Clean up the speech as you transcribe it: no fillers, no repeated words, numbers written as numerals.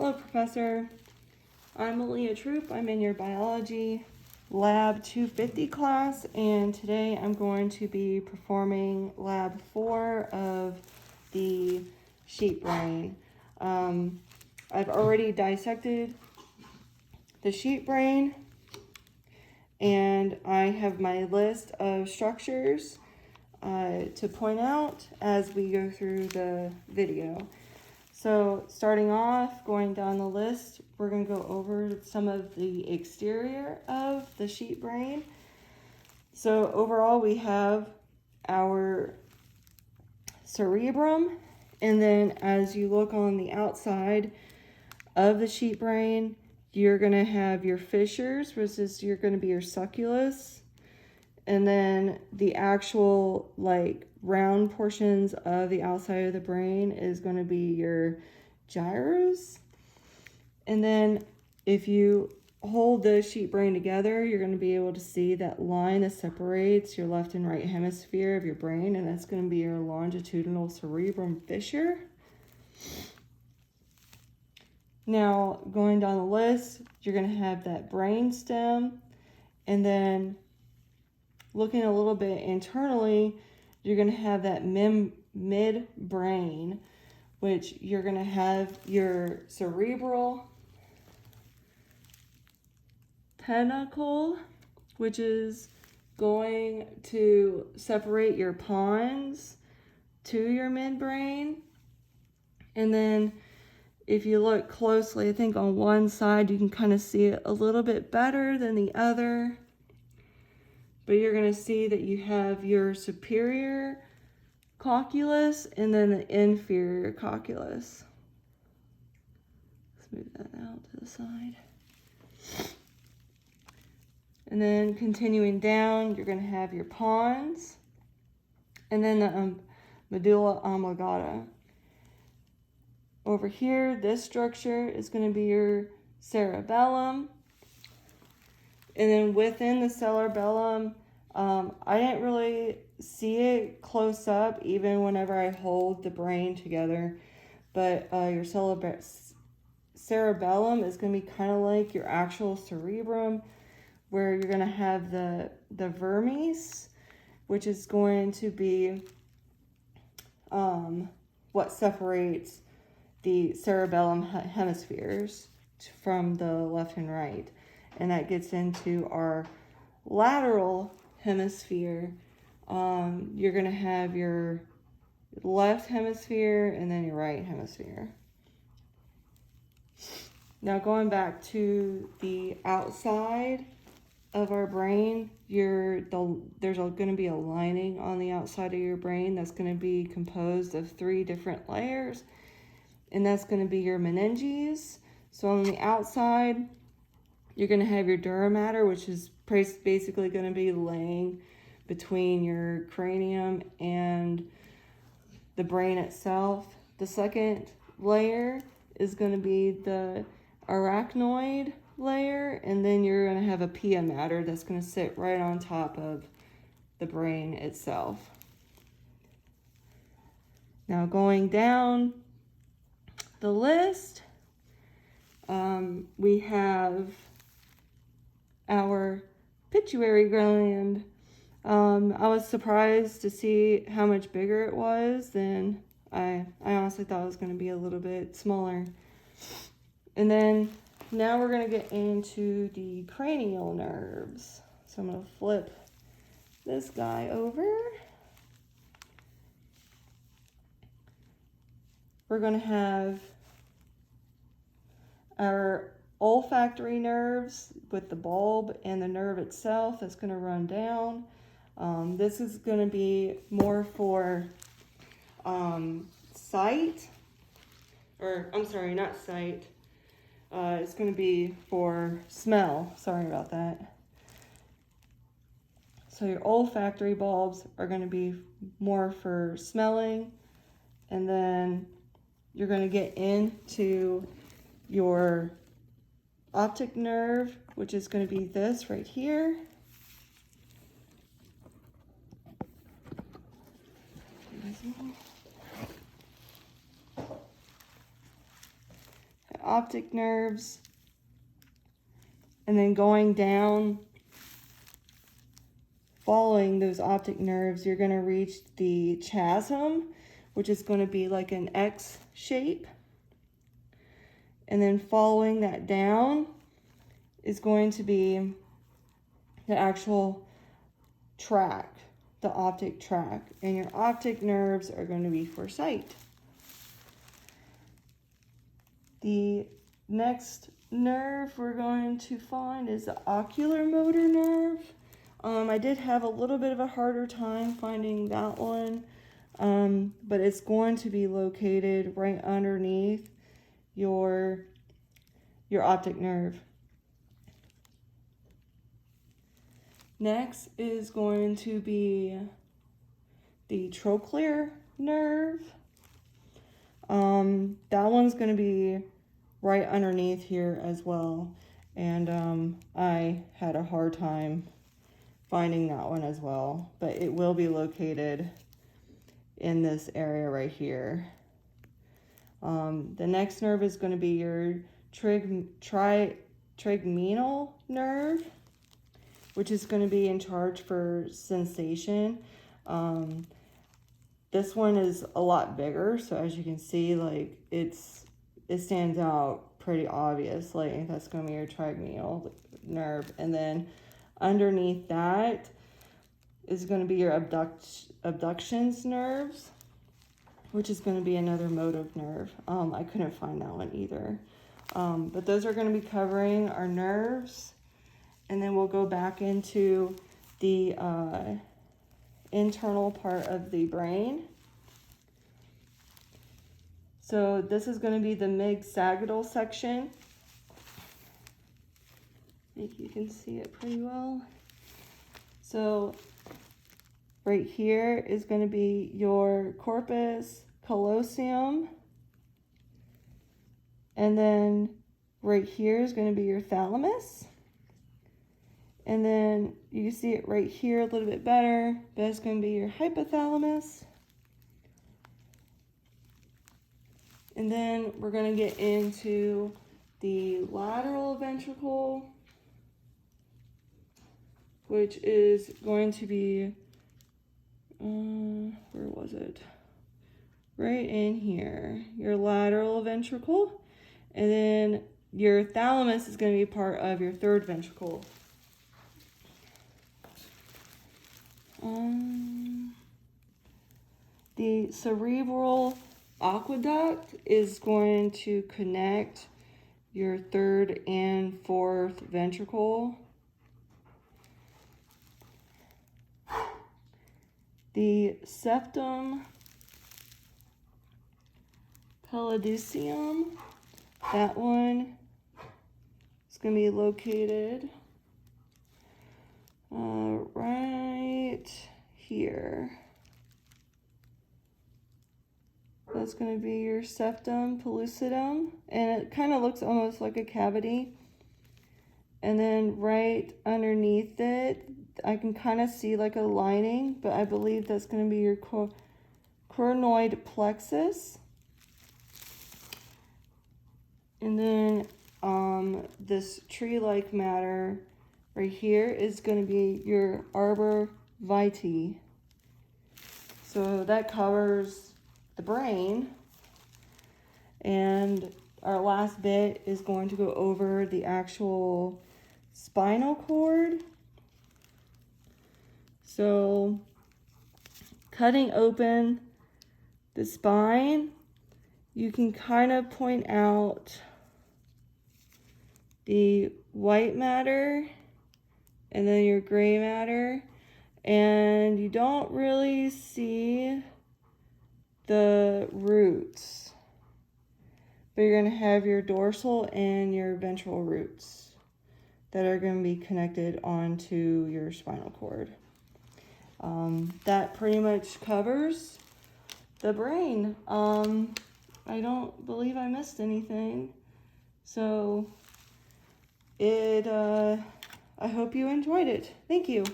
Hello, Professor. I'm Malia Troop. I'm in your biology lab 250 class, and today I'm going to be performing lab 4 of the sheep brain. I've already dissected the sheep brain, and I have my list of structures to point out as we go through the video. So starting off, going down the list, we're going to go over some of the exterior of the sheep brain. So overall, we have our cerebrum, and then as you look on the outside of the sheep brain, you're going to have your fissures, which is you're going to be your succulus, and then the actual round portions of the outside of the brain is going to be your gyrus. And then if you hold the sheep brain together, you're going to be able to see that line that separates your left and right hemisphere of your brain, and that's going to be your longitudinal cerebrum fissure. Now, going down the list, you're going to have that brain stem, and then looking a little bit internally, you're going to have that midbrain, which you're going to have your cerebral pentacle, which is going to separate your pons to your midbrain. And then if you look closely, I think on one side you can kind of see it a little bit better than the other. But you're going to see that you have your superior cocculus and then the inferior cocculus. Let's move that out to the side. And then continuing down, you're going to have your pons and then the medulla oblongata. Over here, this structure is going to be your cerebellum. And then within the cerebellum, I didn't really see it close up even whenever I hold the brain together. But your cerebellum is going to be kind of like your actual cerebrum, where you're going to have the vermis, which is going to be what separates the cerebellum hemispheres from the left and right. And that gets into our lateral hemisphere. You're going to have your left hemisphere and then your right hemisphere. Now going back to the outside of our brain, there's going to be a lining on the outside of your brain that's going to be composed of 3 different layers. And that's going to be your meninges. So on the outside, you're going to have your dura mater, which is basically going to be laying between your cranium and the brain itself. The second layer is going to be the arachnoid layer, and then you're going to have a pia mater that's going to sit right on top of the brain itself. Now going down the list, we have our pituitary gland. I was surprised to see how much bigger it was than I honestly thought it was going to be a little bit smaller. And then now we're going to get into the cranial nerves. So I'm going to flip this guy over. We're going to have our olfactory nerves with the bulb and the nerve itself that's going to run down. This is going to be more for sight, or I'm sorry, not sight. It's going to be for smell. Sorry about that. So your olfactory bulbs are going to be more for smelling, and then you're going to get into your optic nerve, which is going to be this right here. optic nerves, and then going down, following those optic nerves, you're going to reach the chiasm, which is going to be like an X shape. And then following that down is going to be the actual tract, the optic tract. And your optic nerves are going to be for sight. The next nerve we're going to find is the ocular motor nerve. I did have a little bit of a harder time finding that one, but it's going to be located right underneath your optic nerve. Next is going to be the trochlear nerve. That one's going to be right underneath here as well, and I had a hard time finding that one as well, but it will be located in this area right here. The next nerve is going to be your trigeminal nerve, which is going to be in charge for sensation. This one is a lot bigger, so as you can see, like it stands out pretty obviously. That's going to be your trigeminal nerve, and then underneath that is going to be your abductions nerves, which is going to be another motive nerve. I couldn't find that one either. But those are going to be covering our nerves. And then we'll go back into the internal part of the brain. So this is going to be the mid-sagittal section. I think you can see it pretty well. So right here is going to be your corpus callosum. And then right here is going to be your thalamus. And then you can see it right here a little bit better. That's going to be your hypothalamus. And then we're going to get into the lateral ventricle, which is going to be, where was it? Right in here, your lateral ventricle. And then your thalamus is going to be part of your third ventricle. The cerebral aqueduct is going to connect your third and fourth ventricle. The septum pellucidum, that one is going to be located right here. That's going to be your septum pellucidum, and it kind of looks almost like a cavity. And then right underneath it, I can kind of see like a lining, but I believe that's going to be your coronoid plexus. And then this tree-like matter right here is going to be your arbor vitae. So that covers the brain. And our last bit is going to go over the actual spinal cord. So cutting open the spine, you can kind of point out the white matter and then your gray matter, and you don't really see the roots, but you're going to have your dorsal and your ventral roots that are going to be connected onto your spinal cord. That pretty much covers the brain. I don't believe I missed anything. So I hope you enjoyed it. Thank you.